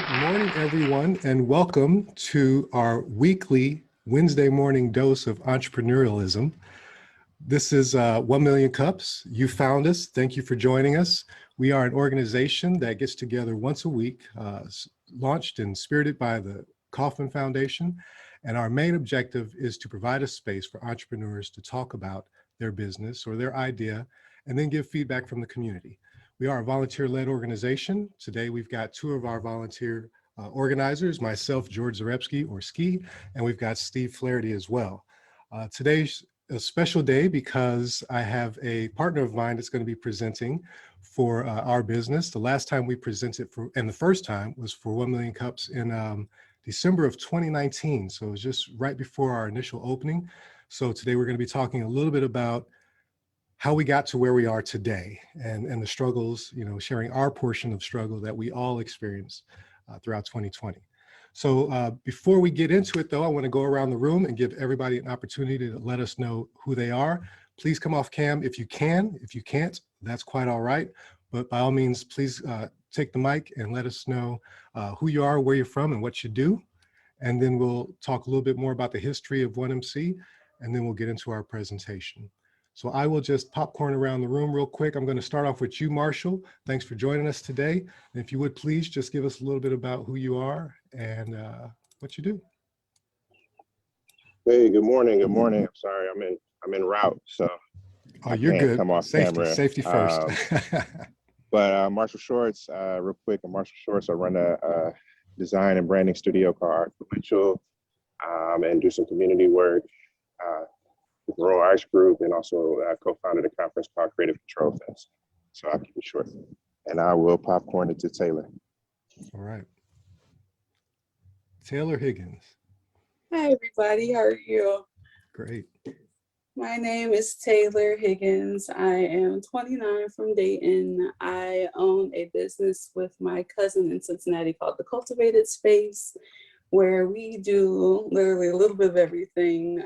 Good morning, everyone, and welcome to our weekly Wednesday morning dose of entrepreneurialism. This is 1 Million Cups. You found us. Thank you for joining us. We are an organization that gets together once a week, launched and spirited by the Kauffman Foundation. And our main objective is to provide a space for entrepreneurs to talk about their business or their idea, and then give feedback from the community. We are a volunteer-led organization. Today, we've got two of our volunteer organizers, myself, George Zarepsky, or Ski, and we've got Steve Flaherty as well. Today's a special day because I have a partner of mine that's going to be presenting for our business. The last time we presented and the first time was for 1 Million Cups in December of 2019. So it was just right before our initial opening. So today we're going to be talking a little bit about how we got to where we are today and the struggles, sharing our portion of struggle that we all experienced throughout 2020. So before we get into it though, I want to go around the room and give everybody an opportunity to let us know who they are. Please come off cam if you can. If you can't, that's quite all right. But by all means, please take the mic and let us know who you are, where you're from, and what you do. And then we'll talk a little bit more about the history of 1MC, and then we'll get into our presentation. So I will just popcorn around the room real quick. I'm going to start off with you, Marshall. Thanks for joining us today. And if you would please just give us a little bit about who you are and what you do. Hey, good morning. Good morning. I'm sorry, I'm en route, so oh, you're good. Come off camera. Safety first. But Marshall Shorts, real quick. I'm Marshall Shorts. I run a design and branding studio called Influential, and do some community work. Grow Arts Group, and also co-founded a conference called Creative Control Fest. So I'll keep it short. And I will popcorn it to Taylor. All right. Taylor Higgins. Hi, everybody. How are you? Great. My name is Taylor Higgins. I am 29 from Dayton. I own a business with my cousin in Cincinnati called The Cultivated Space, where we do literally a little bit of everything.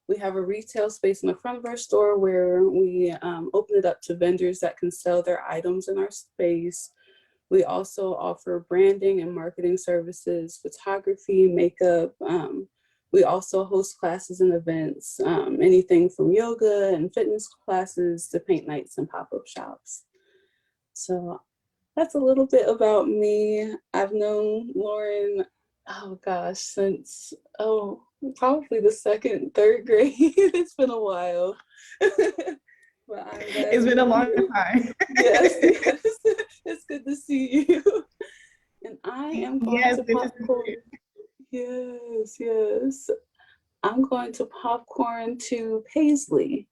We have a retail space in the front of our store where we open it up to vendors that can sell their items in our space. We also offer branding and marketing services, photography, makeup. We also host classes and events, anything from yoga and fitness classes to paint nights and pop-up shops. So that's a little bit about me. I've known Lauren, oh gosh, since, probably the second, third grade. It's been a while. But it's been a long time. Yes, yes. It's good to see you. And I am going to popcorn. Yes, yes. I'm going to popcorn to Paisley.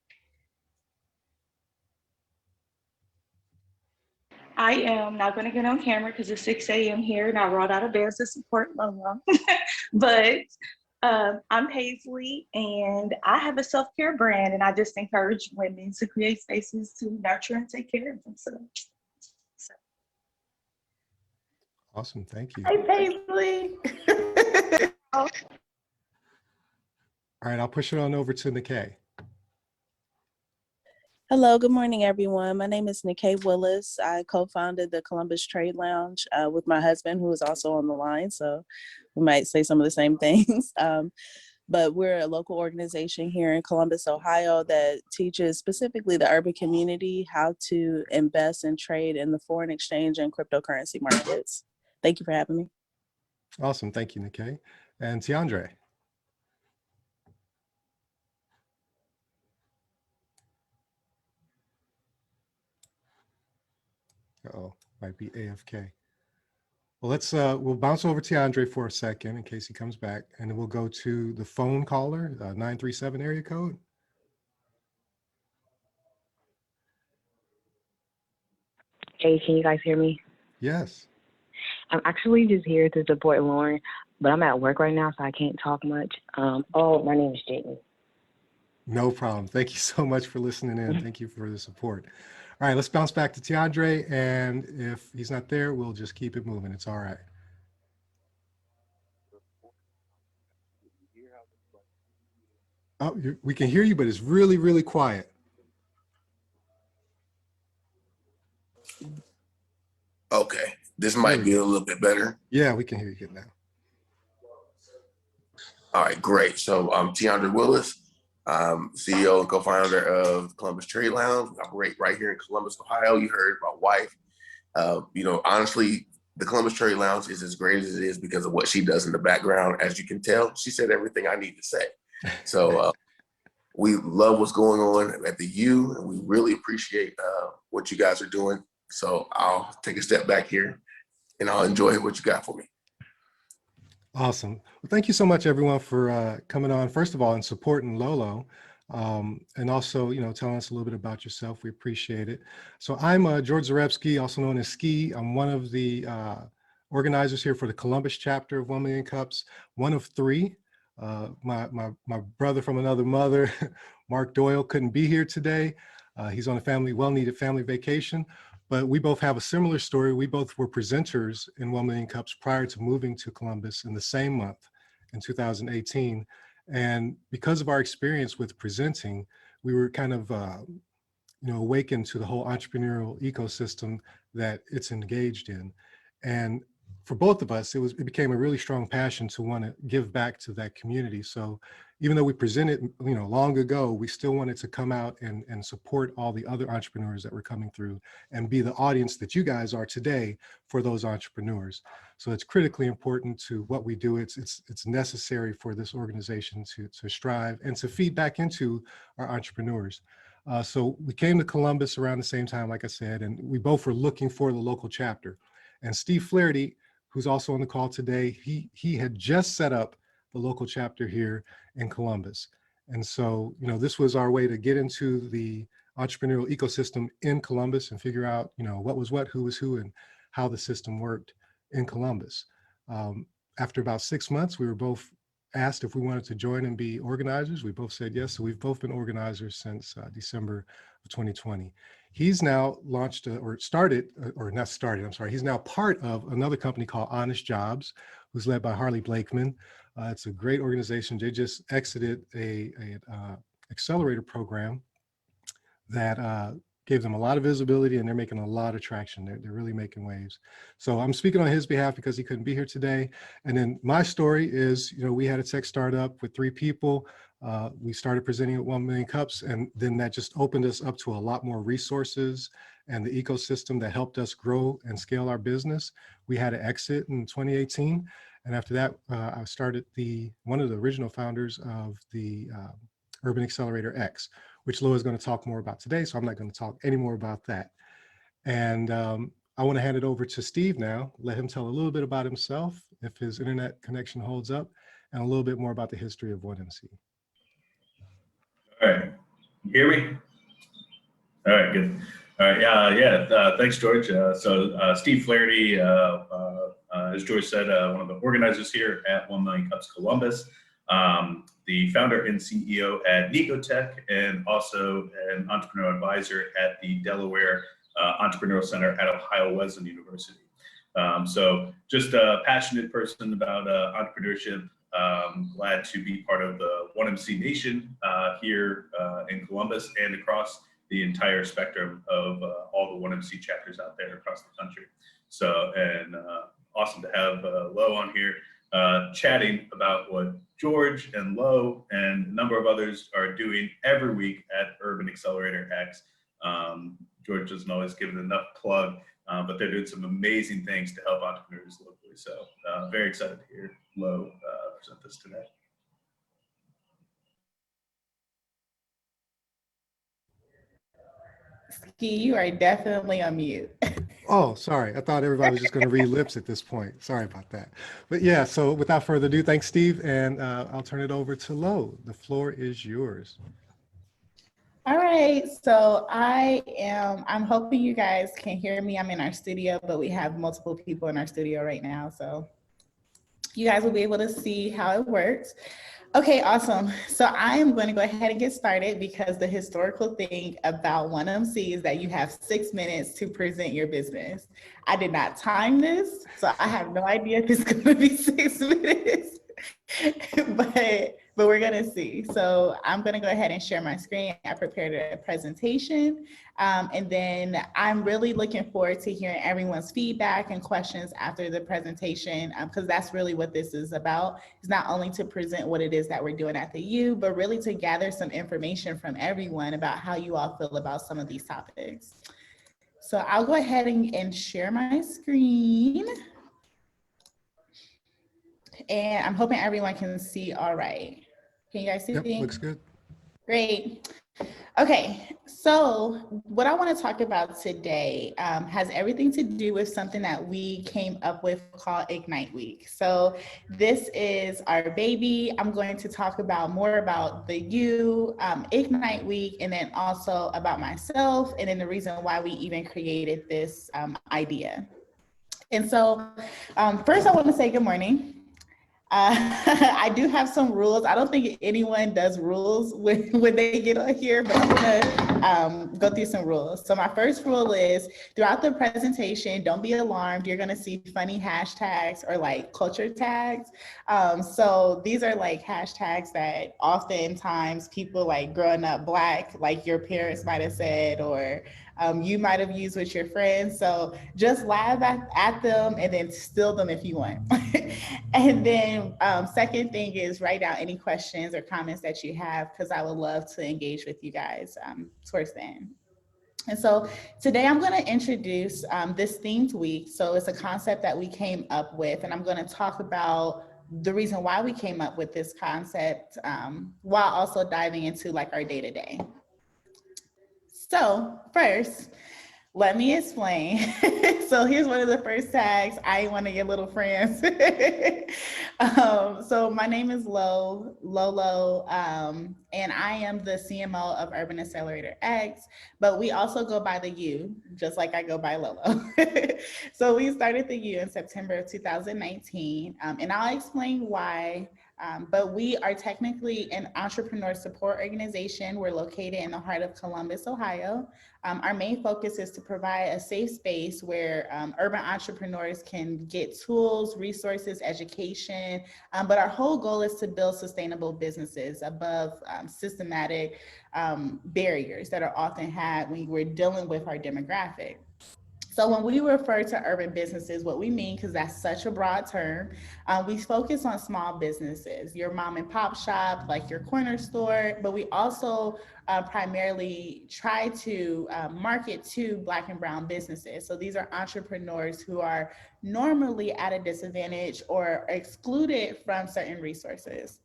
I am not going to get on camera because it's 6 a.m. here and I brought out a band to support LoLo. But I'm Paisley and I have a self-care brand, and I just encourage women to create spaces to nurture and take care of themselves. So. Awesome, thank you. Hey, Paisley. All right, I'll push it on over to Nikkei. Hello, good morning, everyone. My name is Nikkei Willis. I co-founded the Columbus Trade Lounge with my husband, who is also on the line, so we might say some of the same things. But we're a local organization here in Columbus, Ohio, that teaches specifically the urban community how to invest and trade in the foreign exchange and cryptocurrency markets. Thank you for having me. Awesome, thank you, Nikkei. And Tiandre. Uh-oh, might be AFK. Well, we'll bounce over to Andre for a second in case he comes back, and then we'll go to the phone caller, 937 area code. Hey, can you guys hear me? Yes. I'm actually just here to support Lauren, but I'm at work right now, so I can't talk much. My name is Jayden. No problem. Thank you so much for listening in. Thank you for the support. All right, let's bounce back to Tiandre, and if he's not there, we'll just keep it moving. It's all right. Oh, we can hear you, but it's really, really quiet. Okay. This might be a little bit better. Yeah, we can hear you good now. All right, great. So I'm Tiandra Willis. I'm CEO and co-founder of Columbus Trade Lounge. We operate right here in Columbus, Ohio. You heard my wife. Honestly, the Columbus Trade Lounge is as great as it is because of what she does in the background. As you can tell, she said everything I need to say. So we love what's going on at the U, and we really appreciate what you guys are doing. So I'll take a step back here, and I'll enjoy what you got for me. Awesome. Well, thank you so much, everyone, for coming on, first of all, and supporting LoLo, and also, telling us a little bit about yourself. We appreciate it. So I'm George Zarebski, also known as Ski. I'm one of the organizers here for the Columbus chapter of 1 Million Cups, one of three. My brother from another mother, Mark Doyle, couldn't be here today. He's on a well-needed family vacation. But we both have a similar story. We both were presenters in 1 Million Cups prior to moving to Columbus in the same month in 2018. And because of our experience with presenting, we were kind of awakened to the whole entrepreneurial ecosystem that it's engaged in. And for both of us, it became a really strong passion to want to give back to that community. So even though we presented, long ago, we still wanted to come out and support all the other entrepreneurs that were coming through and be the audience that you guys are today for those entrepreneurs. So it's critically important to what we do. It's necessary for this organization to strive and to feed back into our entrepreneurs. So we came to Columbus around the same time, like I said, and we both were looking for the local chapter. And Steve Flaherty, who's also on the call today, he had just set up the local chapter here in Columbus. And so, this was our way to get into the entrepreneurial ecosystem in Columbus and figure out, what was what, who was who, and how the system worked in Columbus. After about 6 months, we were both asked if we wanted to join and be organizers. We both said yes. So we've both been organizers since December of 2020. He's now launched he's now part of another company called Honest Jobs, who's led by Harley Blakeman. It's a great organization. They just exited a Accelerator program that gave them a lot of visibility, and they're making a lot of traction. They're really making waves. So I'm speaking on his behalf because he couldn't be here today. And then my story is, we had a tech startup with 3 people. We started presenting at 1 Million Cups, and then that just opened us up to a lot more resources and the ecosystem that helped us grow and scale our business. We had an exit in 2018. And after that, I started one of the original founders of the Urban Accelerator X, which Lo is going to talk more about today. So I'm not going to talk any more about that. And I want to hand it over to Steve now, let him tell a little bit about himself, if his internet connection holds up, and a little bit more about the history of 1MC. All right, you hear me? All right, good. All right, thanks, George. Steve Flaherty, as George said, one of the organizers here at 1 Million Cups Columbus, the founder and CEO at Nicotech, and also an entrepreneurial advisor at the Delaware Entrepreneurial Center at Ohio Wesleyan University. So just a passionate person about entrepreneurship. Glad to be part of the 1MC Nation here in Columbus and across the entire spectrum of all the 1MC chapters out there across the country. So, and awesome to have Lo on here chatting about what George and Lo and a number of others are doing every week at Urban Accelerator X. George doesn't always give it enough plug, but they're doing some amazing things to help entrepreneurs locally. So very excited to hear Lo present this today. Ski, you are definitely on mute. Oh, sorry. I thought everybody was just going to read lips at this point. Sorry about that. But yeah, so without further ado, thanks, Steve. And I'll turn it over to Lo. The floor is yours. All right, so I'm hoping you guys can hear me. I'm in our studio, but we have multiple people in our studio right now. So you guys will be able to see how it works. Okay, awesome. So I am going to go ahead and get started because the historical thing about 1MC is that you have 6 minutes to present your business. I did not time this, so I have no idea if it's going to be 6 minutes, but but we're gonna see. So I'm gonna go ahead and share my screen. I prepared a presentation, and then I'm really looking forward to hearing everyone's feedback and questions after the presentation, because that's really what this is about. It's not only to present what it is that we're doing at the U, but really to gather some information from everyone about how you all feel about some of these topics. So I'll go ahead and share my screen. And I'm hoping everyone can see all right. Can you guys see? Yep, looks good. Great. Okay, so what I want to talk about today has everything to do with something that we came up with called Ignite Week. So this is our baby. I'm going to talk about more about the U, Ignite Week, and then also about myself, and then the reason why we even created this idea. And so first I want to say good morning. I do have some rules. I don't think anyone does rules when they get on here, but I'm gonna go through some rules. So my first rule is throughout the presentation, don't be alarmed. You're gonna see funny hashtags or like culture tags. So these are like hashtags that oftentimes people like growing up Black, like your parents might have said, or you might have used with your friends. So just laugh at them and then steal them if you want. And then second thing is write down any questions or comments that you have, because I would love to engage with you guys towards the end. And so today I'm going to introduce this themed week. So it's a concept that we came up with, and I'm going to talk about the reason why we came up with this concept while also diving into like our day-to-day. So first, let me explain. So here's one of the first tags. I ain't one of your little friends. So my name is Lolo, and I am the CMO of Urban Accelerator X, but we also go by the U, just like I go by Lolo. So we started the U in September of 2019, and I'll explain why. But we are technically an entrepreneur support organization. We're located in the heart of Columbus, Ohio. Our main focus is to provide a safe space where urban entrepreneurs can get tools, resources, education, but our whole goal is to build sustainable businesses above systematic barriers that are often had when we're dealing with our demographic. So when we refer to urban businesses, what we mean, because that's such a broad term, we focus on small businesses, your mom and pop shop, like your corner store, but we also primarily try to market to Black and brown businesses. So these are entrepreneurs who are normally at a disadvantage or excluded from certain resources.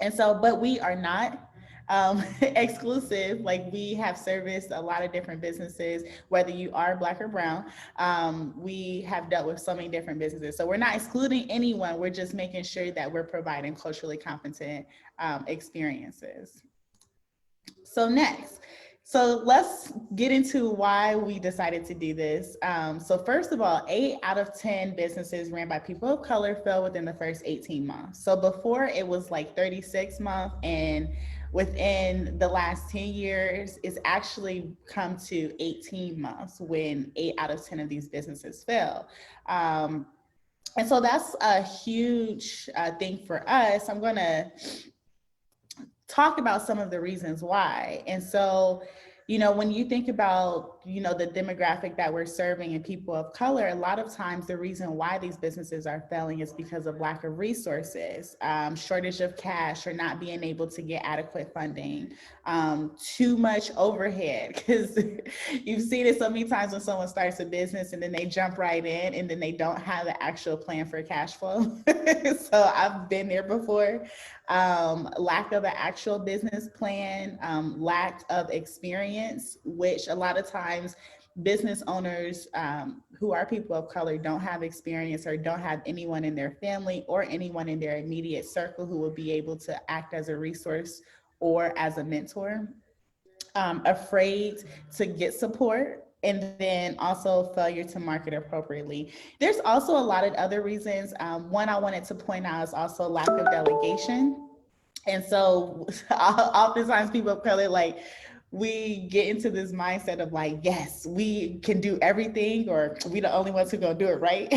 And so, but we are not exclusive. Like we have serviced a lot of different businesses, whether you are Black or brown. We have dealt with so many different businesses. So we're not excluding anyone. We're just making sure that we're providing culturally competent experiences. So next, so let's get into why we decided to do this. So first of all, 8 out of 10 businesses ran by people of color fell within the first 18 months. So before it was like 36 months, and within the last 10 years, it's actually come to 18 months when 8 out of 10 of these businesses fell. And so that's a huge thing for us. I'm gonna talk about some of the reasons why. And so, you know, when you think about, you know, the demographic that we're serving and people of color, a lot of times the reason why these businesses are failing is because of lack of resources, shortage of cash, or not being able to get adequate funding, too much overhead, because you've seen it so many times when someone starts a business and then they jump right in and then they don't have the actual plan for cash flow. So I've been there before. Lack of an actual business plan, lack of experience, which a lot of times business owners who are people of color don't have experience or don't have anyone in their family or anyone in their immediate circle who will be able to act as a resource or as a mentor. Afraid to get support, and then also failure to market appropriately. There's also a lot of other reasons. One I wanted to point out is also lack of delegation. And so oftentimes people of color, like, we get into this mindset of like, yes, we can do everything, or we the only ones who gonna do it right.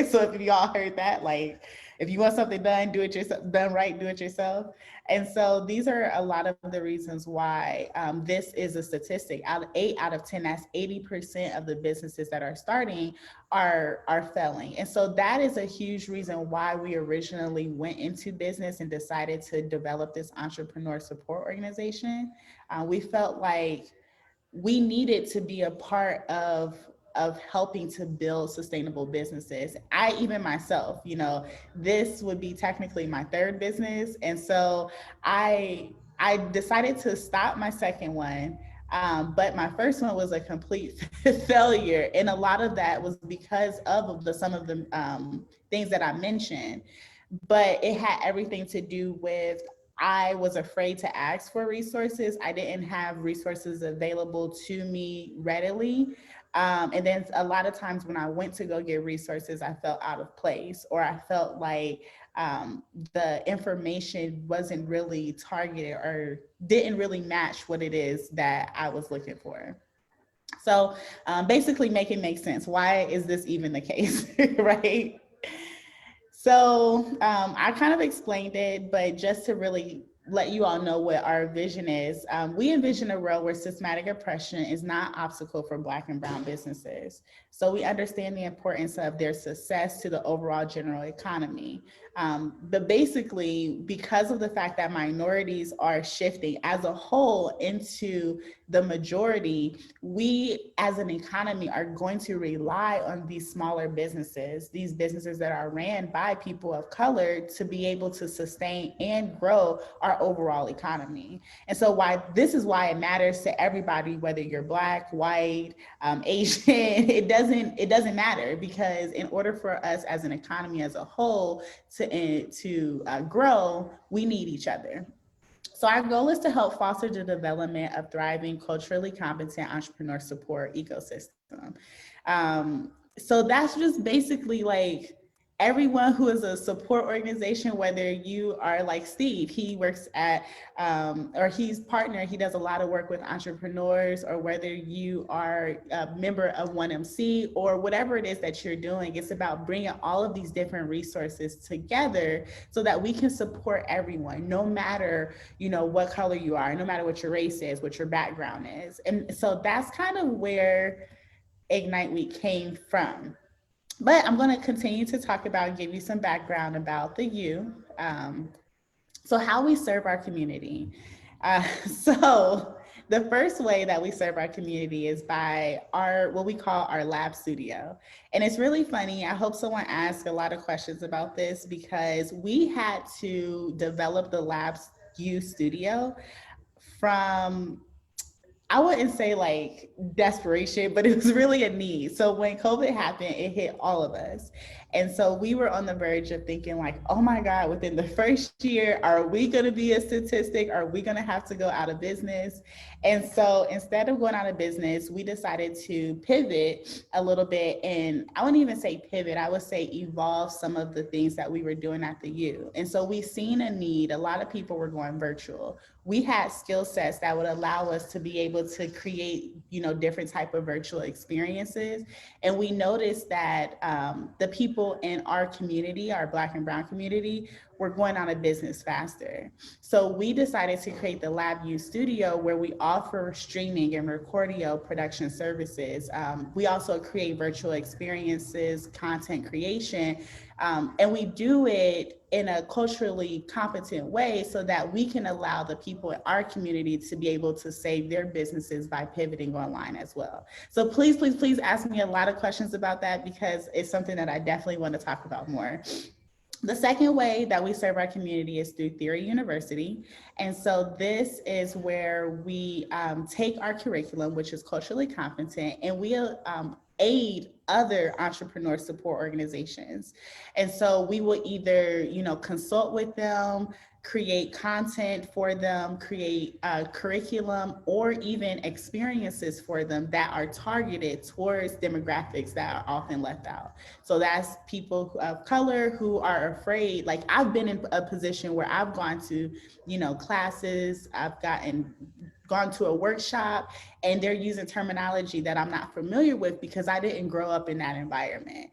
So if y'all heard that, like, If you want something done, do it yourself, done right, do it yourself. And so these are a lot of the reasons why this is a statistic. 8 out of 10, that's 80% of the businesses that are starting are failing. And so that is a huge reason why we originally went into business and decided to develop this entrepreneur support organization. We felt like we needed to be a part of helping to build sustainable businesses. I even myself, this would be technically my third business, and so I decided to stop my second one. But my first one was a complete failure, and a lot of that was because of some of the things that I mentioned. But it had everything to do with I was afraid to ask for resources. I didn't have resources available to me readily. And then a lot of times when I went to go get resources, I felt out of place, or I felt like the information wasn't really targeted or didn't really match what it is that I was looking for. So basically make it make sense. Why is this even the case, right? So I kind of explained it, but just to really let you all know what our vision is, we envision a world where systematic oppression is not an obstacle for Black and Brown businesses. So we understand the importance of their success to the overall general economy. But basically, because of the fact that minorities are shifting as a whole into the majority, we as an economy are going to rely on these smaller businesses, these businesses that are ran by people of color, to be able to sustain and grow our overall economy. And so this is why it matters to everybody, whether you're Black, white, Asian, it doesn't matter, because in order for us as an economy as a whole to grow, we need each other. So our goal is to help foster the development of thriving, culturally competent entrepreneur support ecosystem. So that's just basically like everyone who is a support organization, whether you are like Steve, he works at, or he's partner, he does a lot of work with entrepreneurs, or whether you are a member of 1MC or whatever it is that you're doing, it's about bringing all of these different resources together so that we can support everyone, no matter, what color you are, no matter what your race is, what your background is. And so that's kind of where Ignite Week came from. But I'm going to continue to talk about, give you some background about the U. So how we serve our community. So the first way that we serve our community is by what we call our lab studio. And it's really funny. I hope someone asks a lot of questions about this, because we had to develop the Lab U studio from, I wouldn't say like desperation, but it was really a need. So when COVID happened, it hit all of us. And so we were on the verge of thinking like, oh my God, within the first year, are we going to be a statistic? Are we going to have to go out of business? And so instead of going out of business, we decided to pivot a little bit. And I wouldn't even say pivot, I would say evolve some of the things that we were doing at the U. And so we've seen a need. A lot of people were going virtual. We had skill sets that would allow us to be able to create, different type of virtual experiences. And we noticed that the people in our community, our Black and Brown community, were going out of business faster. So we decided to create the LabU Studio, where we offer streaming and recordio production services. We also create virtual experiences, content creation, and we do it in a culturally competent way so that we can allow the people in our community to be able to save their businesses by pivoting online as well. So please, please, please ask me a lot of questions about that, because it's something that I definitely want to talk about more. The second way that we serve our community is through Theory University. And so this is where we take our curriculum, which is culturally competent, and we aid other entrepreneur support organizations. And so we will either, consult with them, create content for them, create a curriculum, or even experiences for them that are targeted towards demographics that are often left out. So that's people of color who are afraid. Like, I've been in a position where I've gone to, classes, I've gotten gone to a workshop and they're using terminology that I'm not familiar with because I didn't grow up in that environment.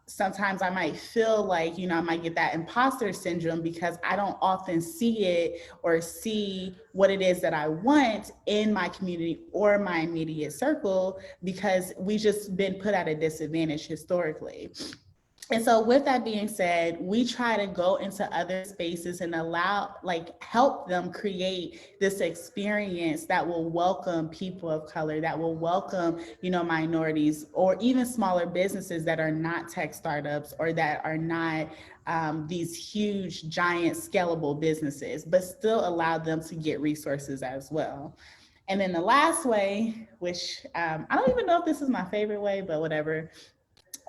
Sometimes I might feel like, I might get that imposter syndrome because I don't often see it or see what it is that I want in my community or my immediate circle because we just been put at a disadvantage historically. And so with that being said, we try to go into other spaces and help them create this experience that will welcome people of color, that will welcome, minorities or even smaller businesses that are not tech startups or that are not these huge, giant, scalable businesses, but still allow them to get resources as well. And then the last way, which I don't even know if this is my favorite way, but whatever,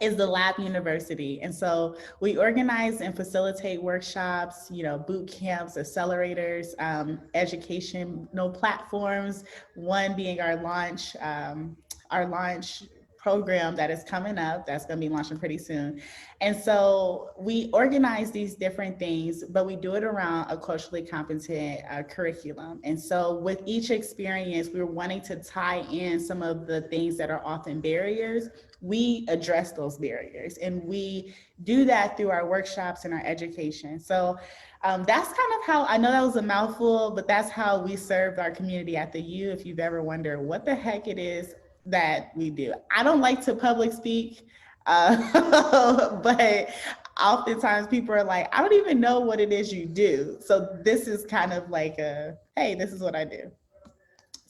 is the Lab University. And so we organize and facilitate workshops, boot camps, accelerators, educational platforms, one being our launch program that is coming up, that's going to be launching pretty soon. And so we organize these different things, but we do it around a culturally competent curriculum. And so with each experience, we're wanting to tie in some of the things that are often barriers. We address those barriers and we do that through our workshops and our education. So that's kind of how, I know that was a mouthful, but that's how we served our community at the U. If you've ever wondered what the heck it is that we do. I don't like to public speak, but oftentimes people are like, I don't even know what it is you do. So this is kind of like hey, this is what I do.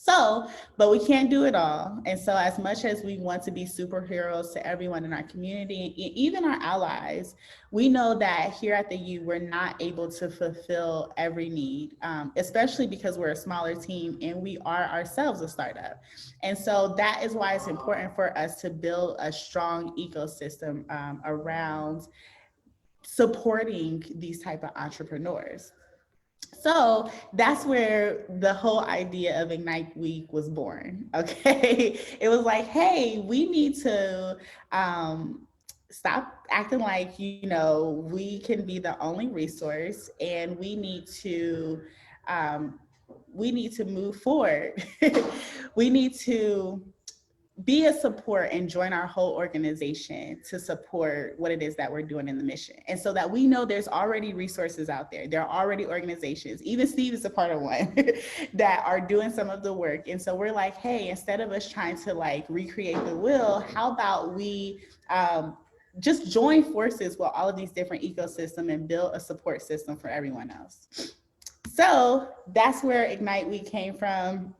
So, but we can't do it all. And so as much as we want to be superheroes to everyone in our community, even our allies, we know that here at the U, we're not able to fulfill every need, especially because we're a smaller team and we are ourselves a startup. And so that is why it's important for us to build a strong ecosystem around supporting these type of entrepreneurs. So that's where the whole idea of Ignite Week was born. Okay. It was like, hey, we need to stop acting like, we can be the only resource and we need to move forward. We need to be a support and join our whole organization to support what it is that we're doing in the mission. And so that we know there's already resources out there. There are already organizations, even Steve is a part of one, that are doing some of the work. And so we're like, hey, instead of us trying to recreate the wheel, how about we just join forces with all of these different ecosystems and build a support system for everyone else. So that's where Ignite Week came from.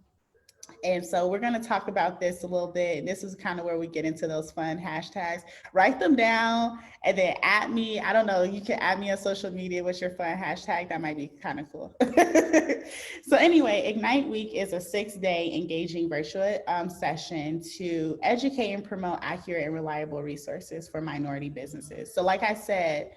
And so we're going to talk about this a little bit. And this is kind of where we get into those fun hashtags. Write them down and then add me. I don't know, you can add me on social media with your fun hashtag. That might be kind of cool. So anyway, Ignite Week is a 6-day engaging virtual session to educate and promote accurate and reliable resources for minority businesses. So like I said,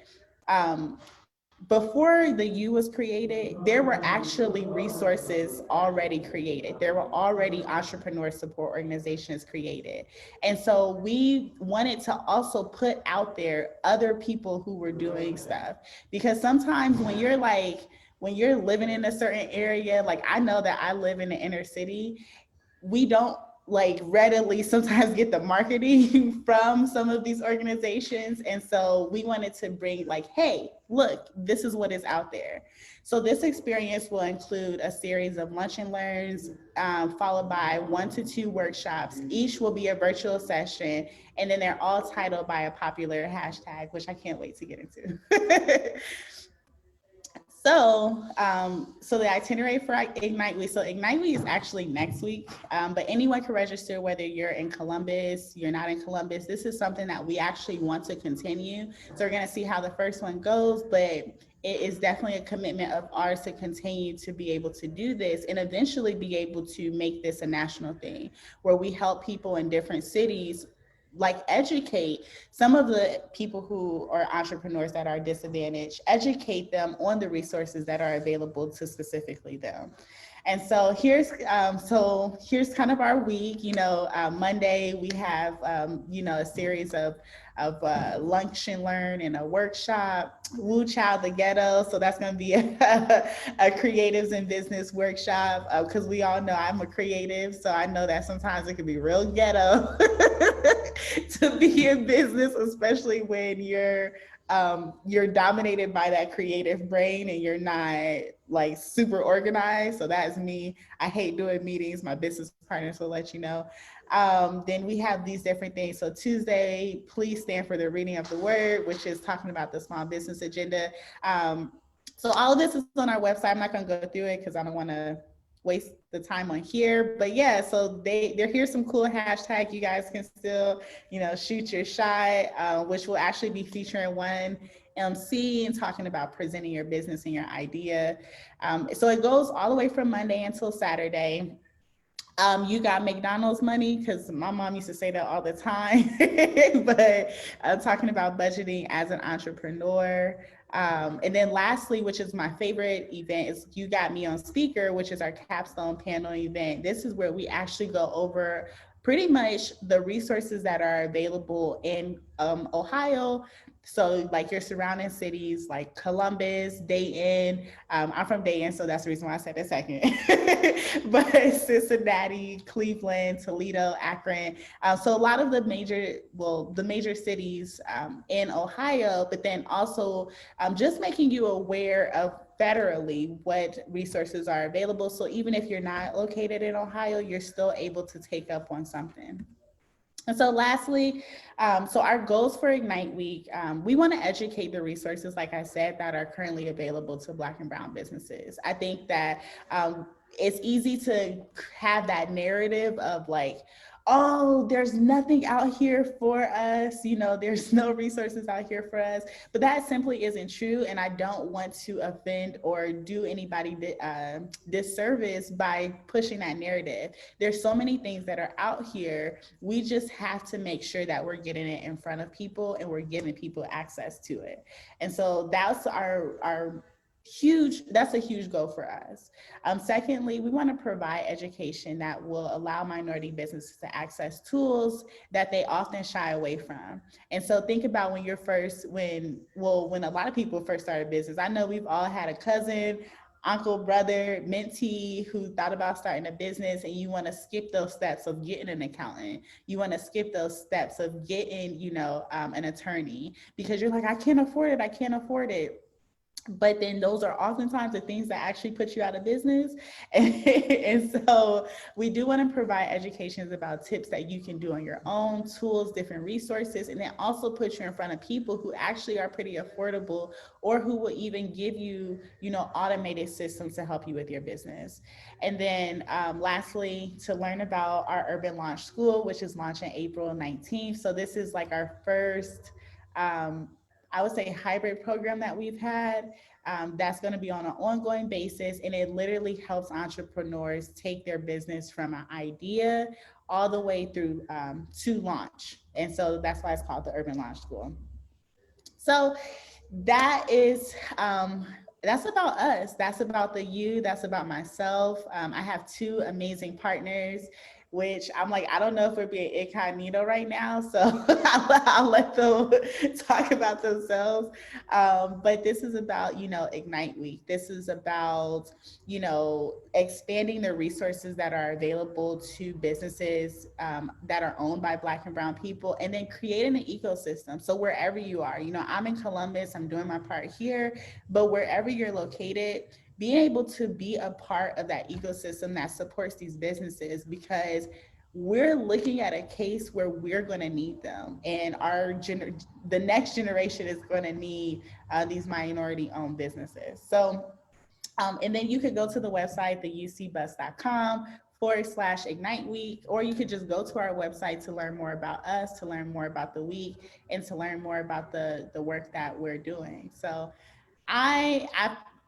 before the U was created, there were actually resources already created. There were already entrepreneur support organizations created. And so we wanted to also put out there other people who were doing stuff. Because sometimes when you're living in a certain area, like I know that I live in the inner city, we don't readily sometimes get the marketing from some of these organizations. And so we wanted to bring hey, look, this is what is out there. So this experience will include a series of lunch and learns, followed by 1 to 2 workshops. Each will be a virtual session, and then they're all titled by a popular hashtag, which I can't wait to get into. So, so the itinerary for Ignite Week. So Ignite Week is actually next week, but anyone can register whether you're in Columbus, you're not in Columbus. This is something that we actually want to continue. So we're going to see how the first one goes, but it is definitely a commitment of ours to continue to be able to do this and eventually be able to make this a national thing where we help people in different cities educate some of the people who are entrepreneurs that are disadvantaged, educate them on the resources that are available to specifically them. And so here's kind of our week. Monday we have a series of lunch and learn and a workshop. Woo Child the Ghetto. So that's going to be a creatives in business workshop because we all know I'm a creative, so I know that sometimes it can be real ghetto to be in business, especially when you're dominated by that creative brain and you're not like super organized. So that's me. I hate doing meetings. My business partners will let you know. Then we have these different things. So Tuesday, please stand for the reading of the word, which is talking about the small business agenda. So all of this is on our website. I'm not going to go through it because I don't want to waste the time on here. But yeah, so here's some cool hashtags. You guys can still, shoot your shot, which will actually be featuring one MC and talking about presenting your business and your idea. So it goes all the way from Monday until Saturday. You got McDonald's money, because my mom used to say that all the time, but talking about budgeting as an entrepreneur. And then lastly, which is my favorite event, is You Got Me on Speaker, which is our capstone panel event. This is where we actually go over pretty much the resources that are available in Ohio. So like your surrounding cities like Columbus, Dayton. I'm from Dayton, so that's the reason why I said a second. But Cincinnati, Cleveland, Toledo, Akron. So a lot of the major cities in Ohio, but then also just making you aware of federally what resources are available. So even if you're not located in Ohio, you're still able to take up on something. And so lastly, so our goals for Ignite Week, we want to educate the resources, like I said, that are currently available to Black and Brown businesses. I think that it's easy to have that narrative of like, oh, there's nothing out here for us, there's no resources out here for us, but that simply isn't true. And I don't want to offend or do anybody disservice by pushing that narrative. There's so many things that are out here. We just have to make sure that we're getting it in front of people and we're giving people access to it. And so that's that's a huge goal for us. Secondly, we want to provide education that will allow minority businesses to access tools that they often shy away from. And so think about when a lot of people first started business. I know we've all had a cousin, uncle, brother, mentee who thought about starting a business, and you want to skip those steps of getting an accountant. You want to skip those steps of getting, an attorney, because you're like, I can't afford it. But then those are oftentimes the things that actually put you out of business. And so we do want to provide educations about tips that you can do on your own, tools, different resources, and then also put you in front of people who actually are pretty affordable, or who will even give you, automated systems to help you with your business. And then lastly, to learn about our Urban Launch School, which is launching April 19th. So this is like our first, I would say, hybrid program that we've had, that's going to be on an ongoing basis. And it literally helps entrepreneurs take their business from an idea all the way through to launch. And so that's why it's called the Urban Launch School. So that's about us. That's about the you. That's about myself. I have two amazing partners, which I'm like, I don't know if we're being incognito right now, so I'll let them talk about themselves. But this is about, Ignite Week. This is about, expanding the resources that are available to businesses that are owned by Black and Brown people, and then creating an ecosystem. So wherever you are, I'm in Columbus, I'm doing my part here, but wherever you're located, being able to be a part of that ecosystem that supports these businesses, because we're looking at a case where we're going to need them, and the next generation is going to need these minority-owned businesses. So, and then you could go to the website, theucbus.com/Ignite Week, or you could just go to our website to learn more about us, to learn more about the week, and to learn more about the work that we're doing. So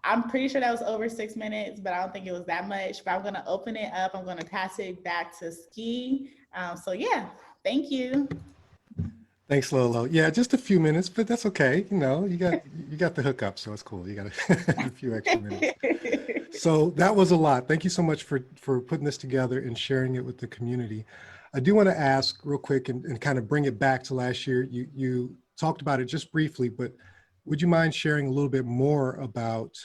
I'm pretty sure that was over 6 minutes, but I don't think it was that much. But I'm going to open it up. I'm going to pass it back to Ski. So yeah, thank you. Thanks, Lolo. Yeah, just a few minutes, but that's okay. You got the hookup, so it's cool. You got a few extra minutes. So that was a lot. Thank you so much for putting this together and sharing it with the community. I do want to ask real quick and kind of bring it back to last year. You talked about it just briefly, but would you mind sharing a little bit more about,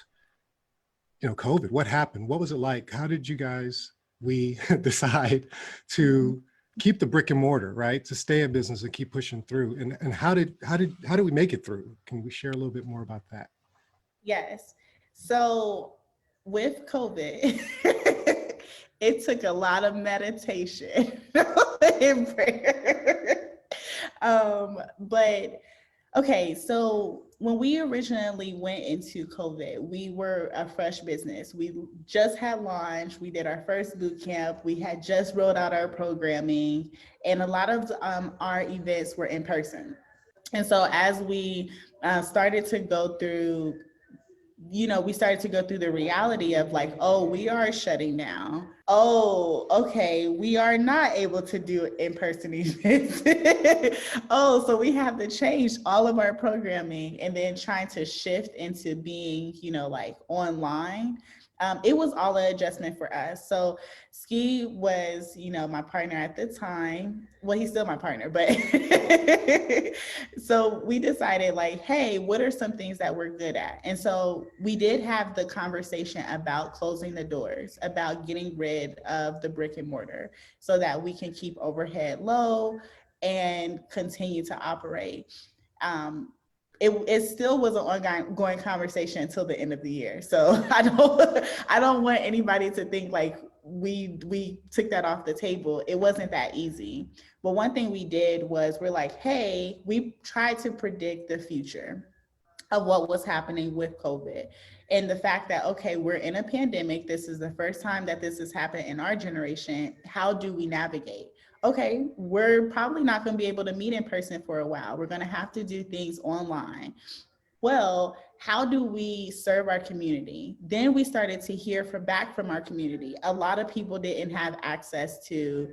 COVID? What happened? What was it like? How did you guys, we decide to keep the brick and mortar, right? To stay in business and keep pushing through. And how did we make it through? Can we share a little bit more about that? Yes. So with COVID, it took a lot of meditation and prayer. But okay, so when we originally went into COVID, we were a fresh business. We just had launched. We did our first boot camp. We had just rolled out our programming, and a lot of our events were in person. And so as we started to go through, we started to go through the reality of like, oh, we are shutting down. Oh, okay, we are not able to do in-person events. Oh, so we have to change all of our programming and then trying to shift into being, like online. It was all an adjustment for us. So Ski was, my partner at the time. Well, he's still my partner, but so we decided like, hey, what are some things that we're good at? And so we did have the conversation about closing the doors, about getting rid of the brick and mortar so that we can keep overhead low and continue to operate. It still was an ongoing conversation until the end of the year. So I don't want anybody to think like we took that off the table. It wasn't that easy. But one thing we did was we're like, hey, we tried to predict the future of what was happening with COVID. And the fact that, okay, we're in a pandemic. This is the first time that this has happened in our generation. How do we navigate? Okay, we're probably not going to be able to meet in person for a while. We're going to have to do things online. Well, how do we serve our community? Then we started to hear back from our community. A lot of people didn't have access to,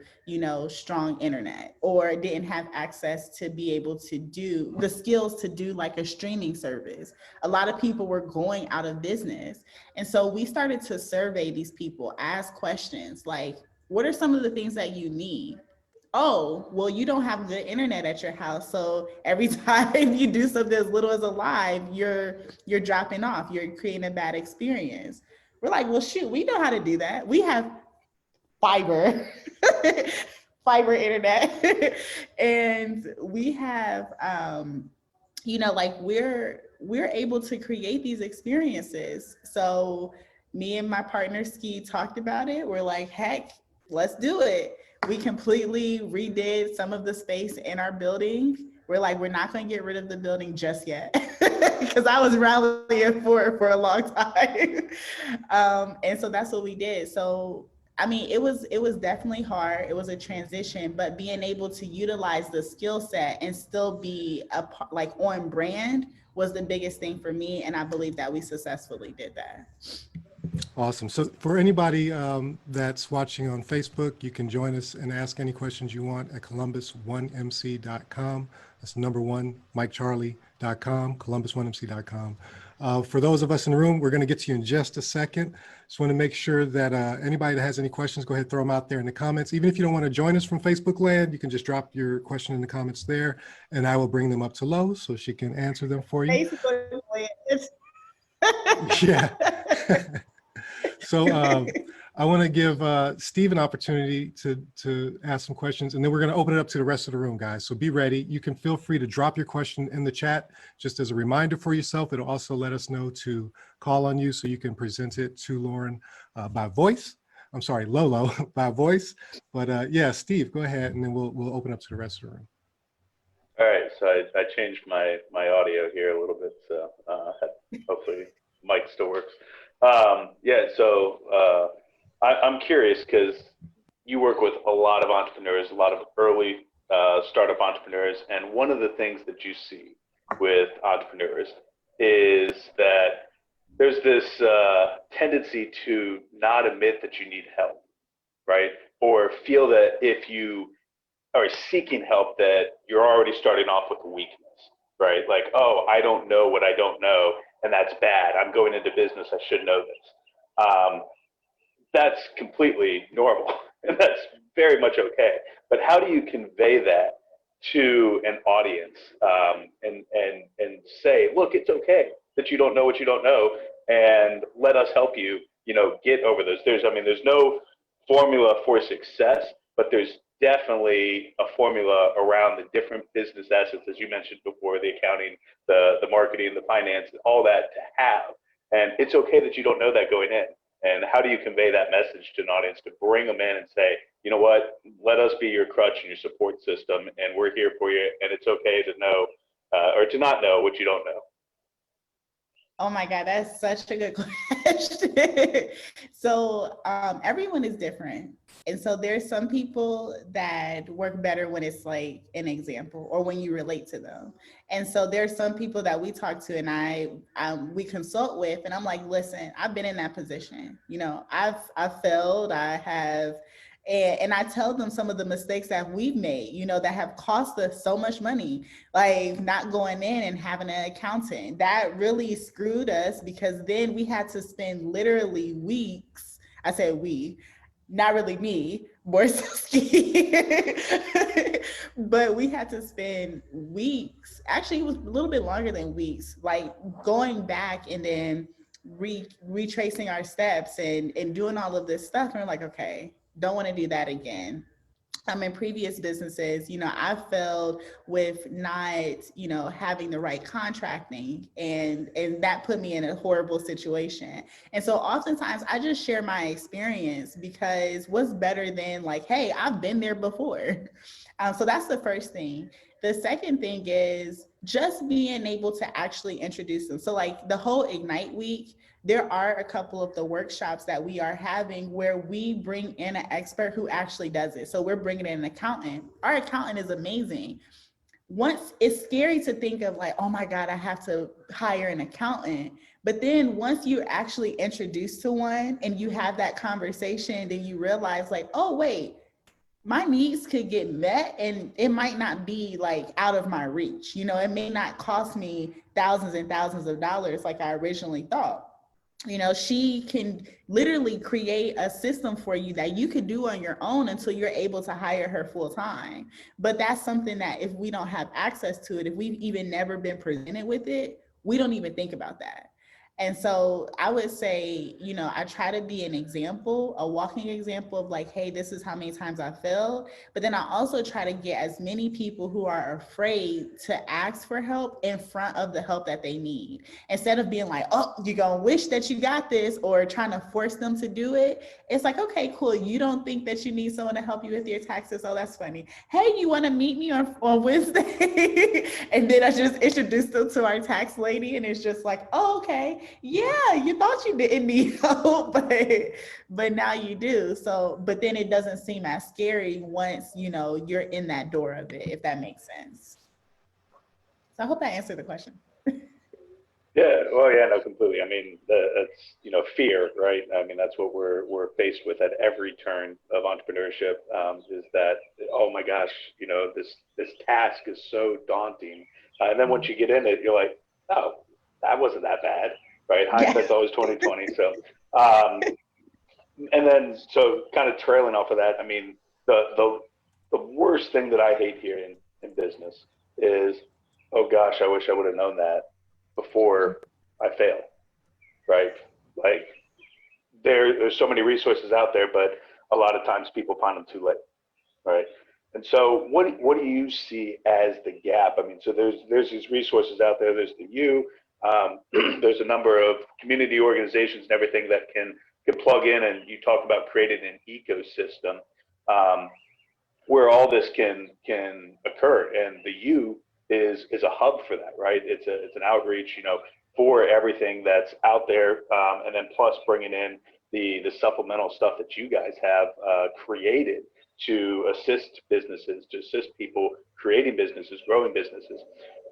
strong internet, or didn't have access to be able to do the skills to do like a streaming service. A lot of people were going out of business. And so we started to survey these people, ask questions like, what are some of the things that you need? Oh, well, you don't have good internet at your house. So every time you do something as little as a live, you're dropping off, you're creating a bad experience. We're like, well, shoot, we know how to do that. We have fiber, fiber internet. And we have, like we're able to create these experiences. So me and my partner Ski talked about it. We're like, heck, let's do it. We completely redid some of the space in our building. We're like, we're not going to get rid of the building just yet, because I was rallying for a long time. And so that's what we did. So, I mean, it was definitely hard. It was a transition, but being able to utilize the skill set and still be like on brand was the biggest thing for me. And I believe that we successfully did that. Awesome. So for anybody that's watching on Facebook, you can join us and ask any questions you want at columbus1mc.com. That's number one, MikeCharlie.com, columbus1mc.com. For those of us in the room, we're going to get to you in just a second. Just want to make sure that anybody that has any questions, go ahead, throw them out there in the comments. Even if you don't want to join us from Facebook land, you can just drop your question in the comments there, and I will bring them up to Lo so she can answer them for you. Facebook land. Yeah. So I want to give Steve an opportunity to ask some questions, and then we're going to open it up to the rest of the room, guys. So be ready. You can feel free to drop your question in the chat just as a reminder for yourself. It'll also let us know to call on you so you can present it to Lauren by voice. I'm sorry, Lolo by voice. But yeah, Steve, go ahead, and then we'll open up to the rest of the room. All right, so I changed my audio here a little bit, so hopefully mic still works. Yeah, so I'm curious because you work with a lot of entrepreneurs, a lot of early startup entrepreneurs, and one of the things that you see with entrepreneurs is that there's this tendency to not admit that you need help, right? Or feel that if you are seeking help that you're already starting off with a weakness, right? Like, oh, I don't know what I don't know, and that's bad. I'm going into business. I should know this. That's completely normal, and that's very much okay. But how do you convey that to an audience, and say, look, it's okay that you don't know what you don't know, and let us help you, get over those. There's no formula for success, but there's definitely a formula around the different business assets, as you mentioned before, the accounting, the marketing, the finance, all that to have. And it's okay that you don't know that going in. And how do you convey that message to an audience to bring them in and say, you know what, let us be your crutch and your support system, and we're here for you, and it's okay to know or to not know what you don't know. Oh my God, that's such a good question. So everyone is different. And so there's some people that work better when it's like an example or when you relate to them. And so there's some people that we talk to and we consult with, and I'm like, listen, I've been in that position. I've failed, I have. And I tell them some of the mistakes that we've made, that have cost us so much money, like not going in and having an accountant. That really screwed us, because then we had to spend literally weeks. I say we, not really me, more so Ski. But we had to spend weeks. Actually, it was a little bit longer than weeks, like going back and then retracing our steps and doing all of this stuff. And we're like, okay, don't want to do that again. In previous businesses, I failed with not, having the right contracting, and that put me in a horrible situation. And so oftentimes I just share my experience, because what's better than like, hey, I've been there before. So that's the first thing. The second thing is just being able to actually introduce them. So like the whole Ignite week, there are a couple of the workshops that we are having where we bring in an expert who actually does it. So we're bringing in an accountant. Our accountant is amazing. Once it's scary to think of like, oh my God, I have to hire an accountant. But then once you're actually introduced to one and you have that conversation, then you realize like, oh wait, my needs could get met, and it might not be like out of my reach. It may not cost me thousands and thousands of dollars like I originally thought. She can literally create a system for you that you could do on your own until you're able to hire her full time. But that's something that if we don't have access to it, if we've even never been presented with it, we don't even think about that. And so I would say, I try to be an example, a walking example of like, hey, this is how many times I failed. But then I also try to get as many people who are afraid to ask for help in front of the help that they need. Instead of being like, oh, you're going to wish that you got this, or trying to force them to do it. It's like, okay, cool. You don't think that you need someone to help you with your taxes? Oh, that's funny. Hey, you want to meet me on Wednesday? And then I just introduced them to our tax lady, and it's just like, oh, okay. Yeah, you thought you didn't need help, but now you do. So, but then it doesn't seem as scary once, you're in that door of it, if that makes sense. So I hope that answered the question. Yeah, well, yeah, no, completely. I mean, that's, fear, right? I mean, that's what we're faced with at every turn of entrepreneurship, is that, oh my gosh, this task is so daunting. And then once you get in it, you're like, oh, that wasn't that bad. Right, hindsight's always 20/20. So, and then so kind of trailing off of that, I mean, the worst thing that I hate here in business is, oh gosh, I wish I would have known that before I failed. Right, like there's so many resources out there, but a lot of times people find them too late. Right, and so what do you see as the gap? I mean, so there's these resources out there. There's the U. There's a number of community organizations and everything that can plug in, and you talk about creating an ecosystem where all this can occur, and the U is a hub for that, right? It's an outreach, for everything that's out there, and then plus bringing in the supplemental stuff that you guys have created to assist businesses, to assist people creating businesses, growing businesses.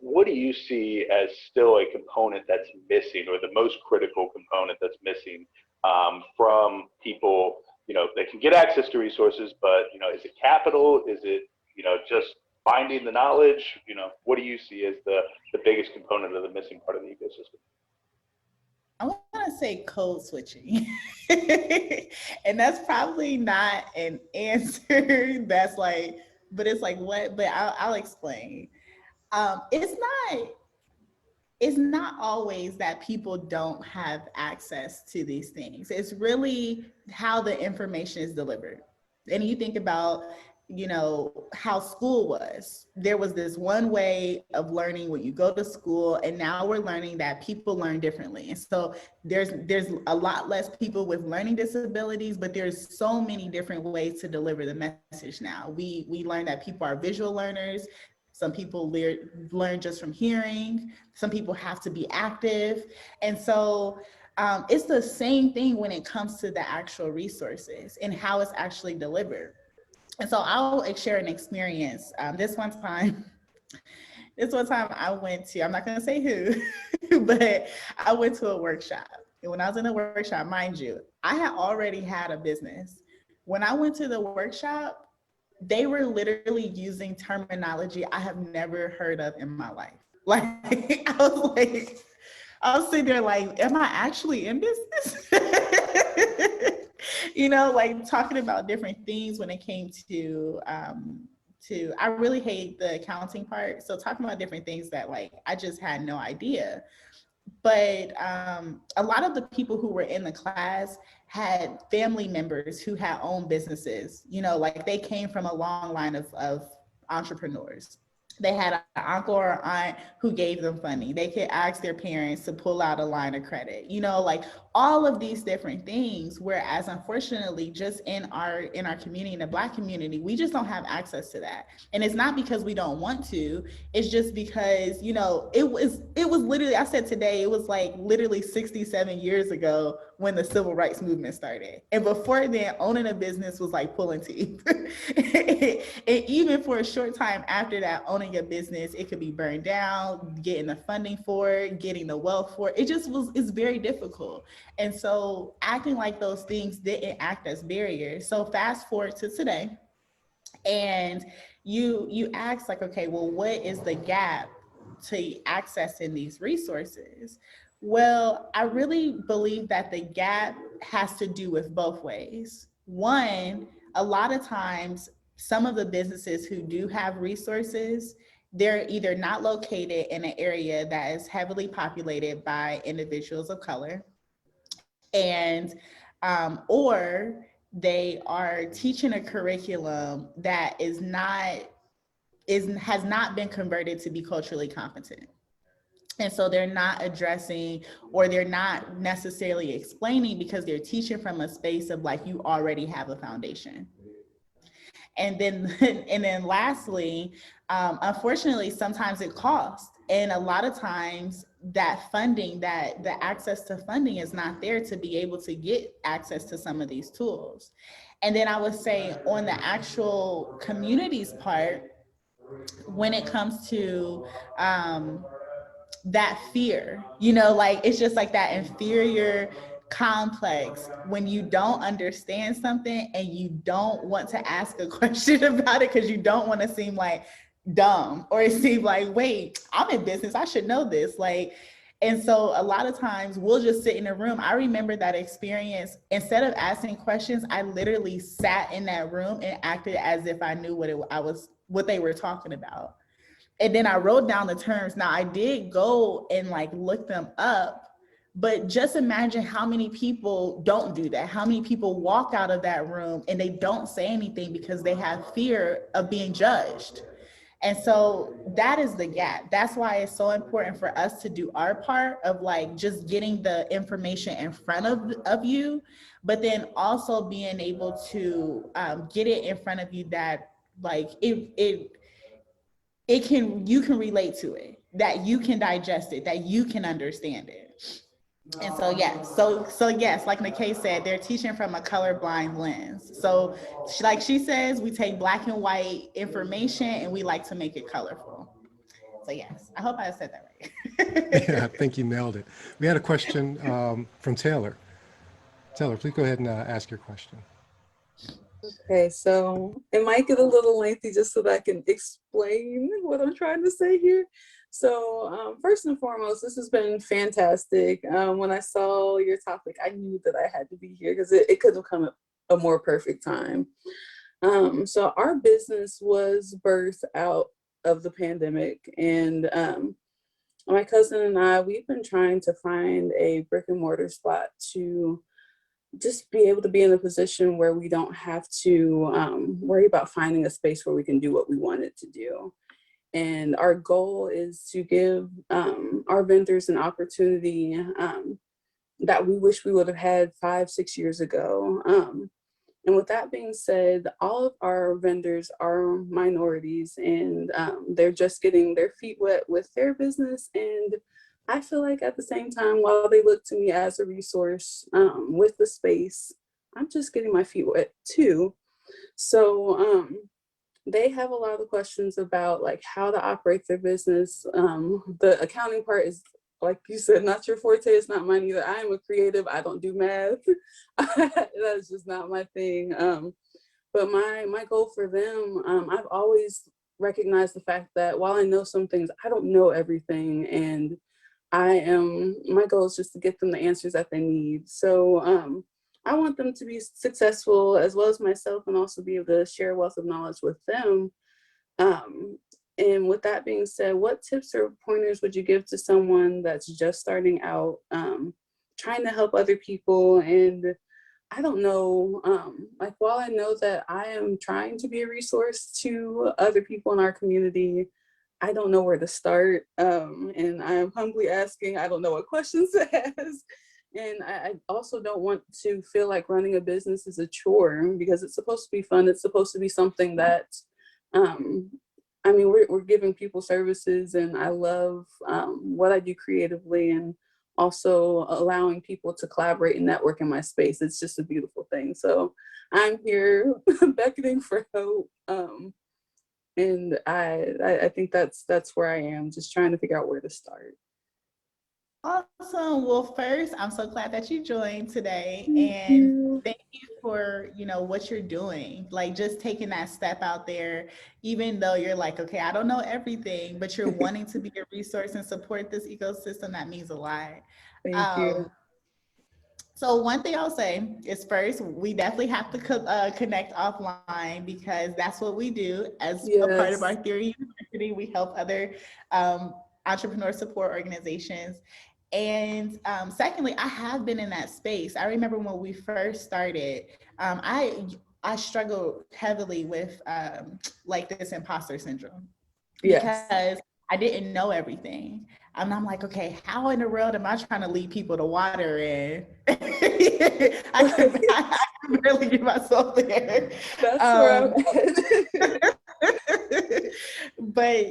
What do you see as still a component that's missing, or the most critical component that's missing from people? They can get access to resources, but is it capital? Is it just finding the knowledge? What do you see as the biggest component of the missing part of the ecosystem? I want to say code switching. And that's probably not an answer that's like, but it's like what? But I'll explain. It's not always that people don't have access to these things. It's really how the information is delivered. And you think about, how school was. There was this one way of learning when you go to school, and now we're learning that people learn differently. And so there's a lot less people with learning disabilities, but there's so many different ways to deliver the message now. We learn that people are visual learners. Some people learn just from hearing. Some people have to be active. And so it's the same thing when it comes to the actual resources and how it's actually delivered. And so I'll share an experience. This one time I went to, I'm not gonna say who, but I went to a workshop. And when I was in the workshop, mind you, I had already had a business. When I went to the workshop, they were literally using terminology I have never heard of in my life. Like, I was sitting there like, am I actually in business? Like talking about different things when it came to, I really hate the accounting part. So talking about different things that like, I just had no idea. But a lot of the people who were in the class had family members who had owned businesses, like they came from a long line of entrepreneurs. They had an uncle or aunt who gave them funding. They could ask their parents to pull out a line of credit, like all of these different things. Whereas unfortunately, just in our community, in the Black community, we just don't have access to that. And it's not because we don't want to, it's just because, it was literally, I said today, it was like literally 67 years ago when the civil rights movement started. And before then, owning a business was like pulling teeth. And even for a short time after that, owning a business, it could be burned down, getting the funding for it, getting the wealth for it. It's very difficult. And so acting like those things didn't act as barriers. So fast forward to today, and you ask like, okay, well, what is the gap to accessing these resources? Well, I really believe that the gap has to do with both ways. One, a lot of times, some of the businesses who do have resources, they're either not located in an area that is heavily populated by individuals of color, and or they are teaching a curriculum that has not been converted to be culturally competent. And so they're not addressing, or they're not necessarily explaining, because they're teaching from a space of like, you already have a foundation. And then lastly, unfortunately, sometimes it costs. And a lot of times that funding, that the access to funding is not there to be able to get access to some of these tools. And then I would say on the actual communities part, when it comes to that fear, like it's just like that inferior complex when you don't understand something and you don't want to ask a question about it because you don't want to seem like dumb, or it seems like, wait, I'm in business, I should know this. And so a lot of times we'll just sit in a room. I remember that experience. Instead of asking questions, I literally sat in that room and acted as if I knew what they were talking about. And then I wrote down the terms. Now I did go and look them up, but just imagine how many people don't do that. How many people walk out of that room and they don't say anything because they have fear of being judged. And so that is the gap. That's why it's so important for us to do our part of just getting the information in front of you, but then also being able to get it in front of you that you can relate to it, that you can digest it, that you can understand it. And so, yes, like Nikkei said, they're teaching from a colorblind lens. So like she says, we take black and white information and we like to make it colorful. So yes, I hope I said that right. Yeah, I think you nailed it. We had a question from Taylor. Taylor, please go ahead and ask your question. Okay, so it might get a little lengthy just so that I can explain what I'm trying to say here. So first and foremost, this has been fantastic. When I saw your topic, I knew that I had to be here because it couldn't have come at a more perfect time. So our business was birthed out of the pandemic, and my cousin and I, we've been trying to find a brick and mortar spot to just be able to be in a position where we don't have to worry about finding a space where we can do what we wanted to do. And our goal is to give our vendors an opportunity that we wish we would have had 5, 6 years ago. And with that being said, all of our vendors are minorities, and they're just getting their feet wet with their business. And I feel like at the same time, while they look to me as a resource with the space, I'm just getting my feet wet too. So they have a lot of questions about like how to operate their business. The accounting part is, like you said, not your forte. It's not mine either. I am a creative. I don't do math. That's just not my thing. But my goal for them, I've always recognized the fact that while I know some things, I don't know everything, and my goal is just to get them the answers that they need. So I want them to be successful as well as myself, and also be able to share a wealth of knowledge with them. And with that being said, what tips or pointers would you give to someone that's just starting out, trying to help other people? And I don't know, like while I know that I am trying to be a resource to other people in our community, I don't know where to start. And I am humbly asking, I don't know what questions to ask. And I also don't want to feel like running a business is a chore, because it's supposed to be fun. It's supposed to be something that, I mean, we're giving people services, and I love what I do creatively, and also allowing people to collaborate and network in my space. It's just a beautiful thing. So I'm here beckoning for help. And I think that's where I am, just trying to figure out where to start. Awesome. Well, first, I'm so glad that you joined today, and thank you for, what you're doing. Like just taking that step out there, even though you're like, okay, I don't know everything, but you're wanting to be a resource and support this ecosystem. That means a lot. Thank you. So one thing I'll say is first, we definitely have to connect offline, because that's what we do as a part of our Yes. Theory University. We help other entrepreneur support organizations. And secondly, I have been in that space. I remember when we first started, I struggled heavily with like this imposter syndrome, Yes. because I didn't know everything. And I'm like, okay, how in the world am I trying to lead people to water? And I can barely get myself there. That's where I'm at. But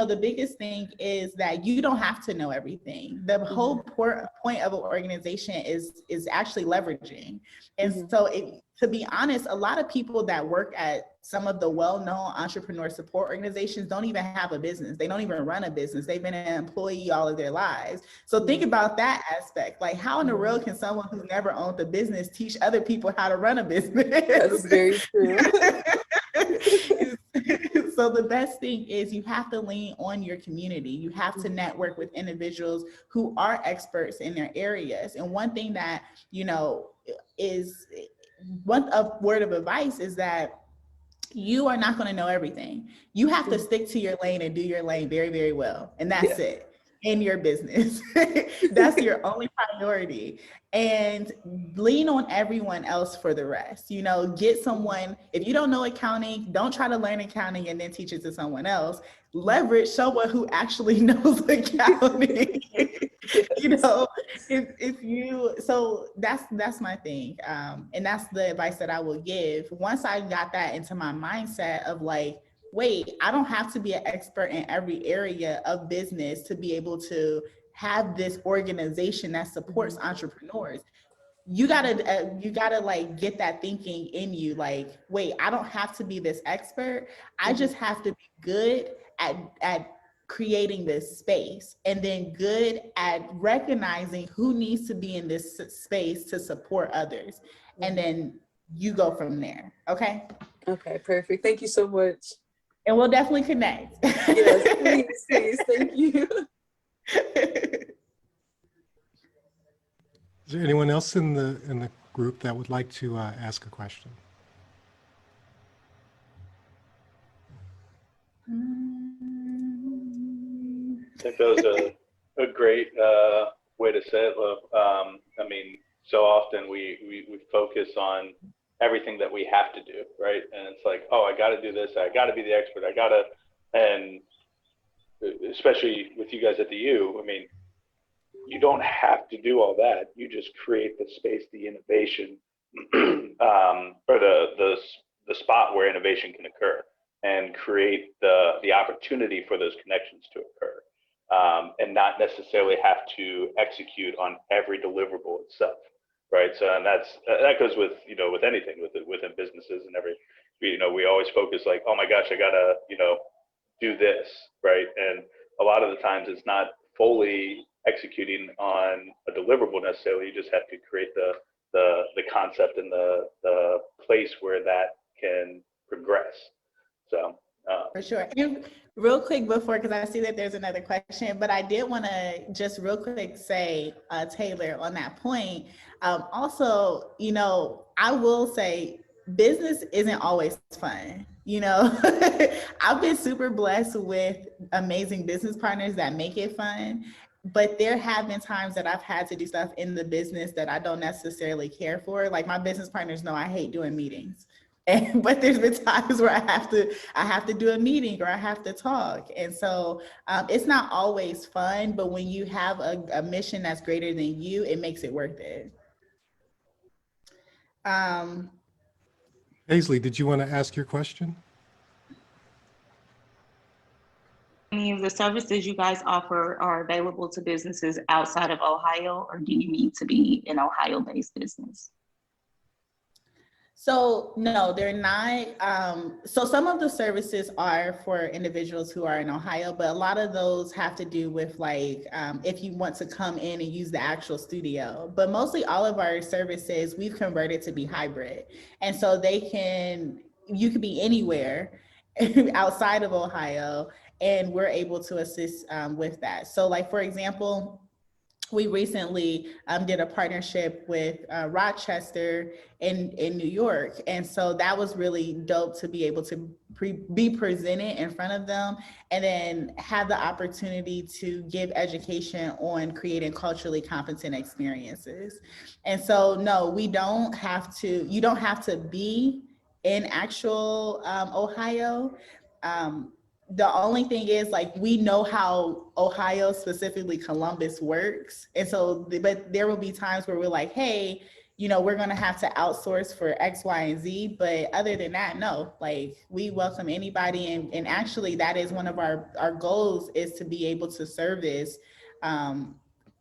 the biggest thing is that you don't have to know everything. The whole point of an organization is actually leveraging. And so to be honest, a lot of people that work at some of the well-known entrepreneur support organizations don't even have a business. They don't even run a business. They've been an employee all of their lives. So think about that aspect. Like, how in the world can someone who's never owned a business teach other people how to run a business? That is very true. So the best thing is you have to lean on your community. You have to network with individuals who are experts in their areas. And one thing that, is one word of advice is that you are not going to know everything. You have to stick to your lane and do your lane very, very well. And that's it in your business. That's your only priority. And lean on everyone else for the rest. Get someone, if you don't know accounting, don't try to learn accounting and then teach it to someone else. Leverage someone who actually knows accounting. So that's my thing. And that's the advice that I will give. Once I got that into my mindset of like, wait, I don't have to be an expert in every area of business to be able to have this organization that supports entrepreneurs. You gotta like get that thinking in you. Like, wait, I don't have to be this expert. I just have to be good at creating this space, and then good at recognizing who needs to be in this space to support others. And then you go from there. Okay. Okay, perfect. Thank you so much. And we'll definitely connect. Yes, please, please. Thank you. Is there anyone else in the group that would like to ask a question? I think that was a great way to say it, Lo. I mean, so often we focus on everything that we have to do, right? And it's like, oh, I got to do this. I got to be the expert. I got to, and especially with you guys at the U, I mean, you don't have to do all that. You just create the space, the innovation, or the spot where innovation can occur, and create the opportunity for those connections to occur, and not necessarily have to execute on every deliverable itself, right? So, and that goes with with anything within businesses and every, we always focus like, oh my gosh, I gotta do this, right? And a lot of the times it's not fully executing on a deliverable necessarily. You just have to create the concept and the place where that can progress. So For sure. And real quick before, because I see that there's another question, but I did want to just real quick say, Taylor, on that point, also, I will say business isn't always fun. I've been super blessed with amazing business partners that make it fun. But there have been times that I've had to do stuff in the business that I don't necessarily care for. Like my business partners know I hate doing meetings. But there's been times where I have to do a meeting or I have to talk. And so it's not always fun, but when you have a mission that's greater than you, it makes it worth it. Paisley, did you want to ask your question? Any of the services you guys offer are available to businesses outside of Ohio, or do you need to be an Ohio-based business? So no, they're not. So some of the services are for individuals who are in Ohio, but a lot of those have to do with like, if you want to come in and use the actual studio. But mostly all of our services, we've converted to be hybrid. And so you could be anywhere outside of Ohio, and we're able to assist with that. So like, for example, we recently did a partnership with Rochester in New York. And so that was really dope to be able to be presented in front of them and then have the opportunity to give education on creating culturally competent experiences. And so, no, you don't have to be in actual Ohio. The only thing is, like, we know how Ohio, specifically Columbus, works. And so, but there will be times where we're like, hey, we're going to have to outsource for X, Y, and Z. But other than that, no, like, we welcome anybody. And actually, that is one of our goals, is to be able to service on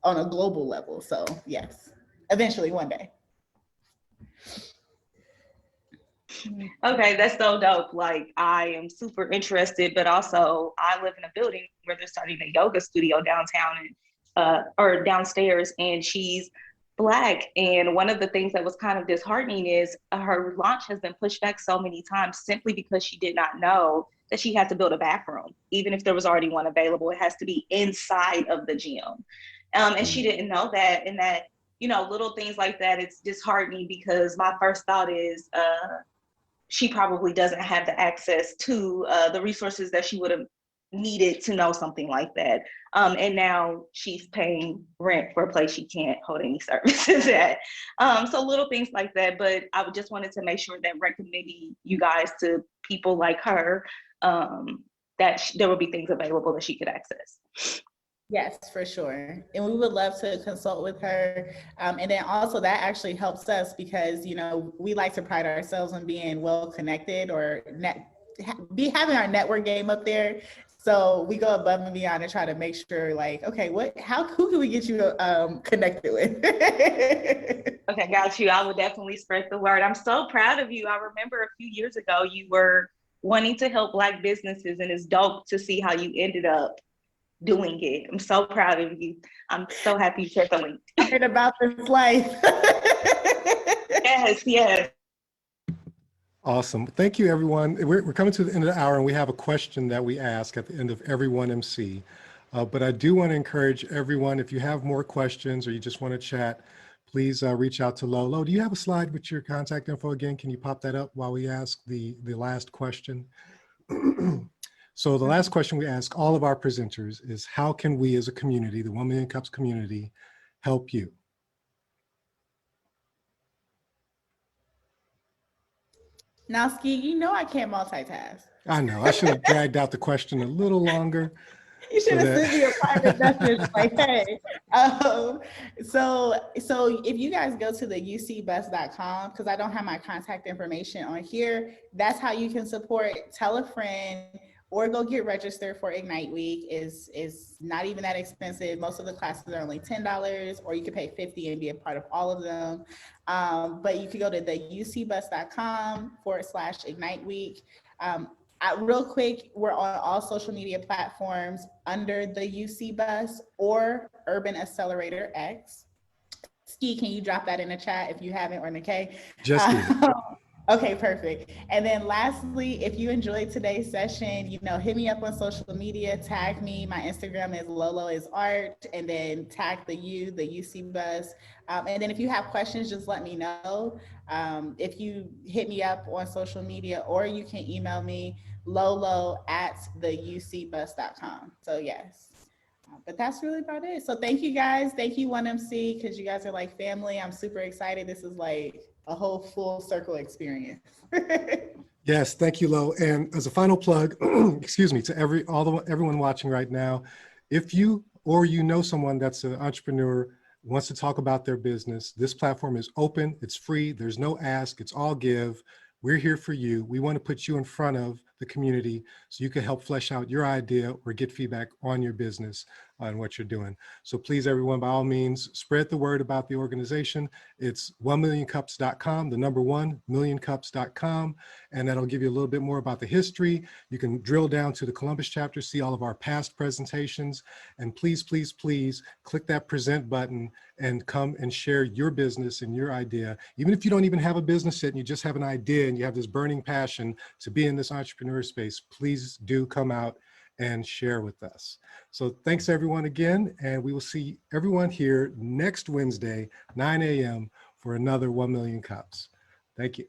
a global level. So yes, eventually one day. Okay, that's so dope. Like, I am super interested, but also I live in a building where they're starting a yoga studio downtown or downstairs, and she's Black. And one of the things that was kind of disheartening is her launch has been pushed back so many times simply because she did not know that she had to build a bathroom. Even if there was already one available, it has to be inside of the gym. And she didn't know that, and that, little things like that, it's disheartening because my first thought is, she probably doesn't have the access to the resources that she would have needed to know something like that. And now she's paying rent for a place she can't hold any services at. So little things like that, but I just wanted to make sure that recommending you guys to people like her, that there will be things available that she could access. Yes, for sure. And we would love to consult with her. And then also that actually helps us because, we like to pride ourselves on being well connected or having our network game up there. So we go above and beyond and try to make sure, like, okay, who can we get you connected with? Okay, got you. I will definitely spread the word. I'm so proud of you. I remember a few years ago, you were wanting to help Black businesses, and it's dope to see how you ended up doing it. I'm so proud of you. I'm so happy you shared the link. I heard about this life. Yes. Awesome. Thank you, everyone. We're coming to the end of the hour, and we have a question that we ask at the end of every one MC. But I do want to encourage everyone, if you have more questions or you just want to chat, please reach out to Lolo. Do you have a slide with your contact info again? Can you pop that up while we ask the last question? So the last question we ask all of our presenters is, how can we as a community, the 1 Million Cups community, help you? Now, Ski, you know I can't multitask. I know, I should have dragged out the question a little longer. You should have sent me a private message like, hey. So if you guys go to the ucbus.com, because I don't have my contact information on here, that's how you can support. Tell a friend or go get registered for Ignite Week. Is not even that expensive. Most of the classes are only $10, or you can pay $50 and be a part of all of them. But you can go to the ucbus.com/Ignite Week. Real quick, we're on all social media platforms under the UC Bus or Urban Accelerator X. Ski, can you drop that in the chat if you haven't, or Nikay? Just did. Okay, perfect. And then lastly, if you enjoyed today's session, hit me up on social media, tag me. My Instagram is LoLoIsArt, and then tag the UC Bus. And then if you have questions, just let me know. If you hit me up on social media, or you can email me, lolo@theucbus.com. So yes. But that's really about it. So thank you guys. Thank you 1MC, because you guys are like family. I'm super excited. This is like a whole full circle experience. Yes, thank you, Lo. And as a final plug, excuse me, to everyone watching right now, if you or someone that's an entrepreneur, wants to talk about their business, this platform is open, it's free, there's no ask, it's all give. We're here for you. We want to put you in front of the community so you can help flesh out your idea or get feedback on your business and what you're doing. So please, everyone, by all means, spread the word about the organization. It's 1millioncups.com, the number 1 millioncups.com, and that'll give you a little bit more about the history. You can drill down to the Columbus chapter, see all of our past presentations, and please, please, please click that present button and come and share your business and your idea. Even if you don't even have a business yet and you just have an idea and you have this burning passion to be in this entrepreneur space, please do come out and share with us. So thanks everyone again, and we will see everyone here next Wednesday, 9 a.m. for another 1 Million Cups. Thank you.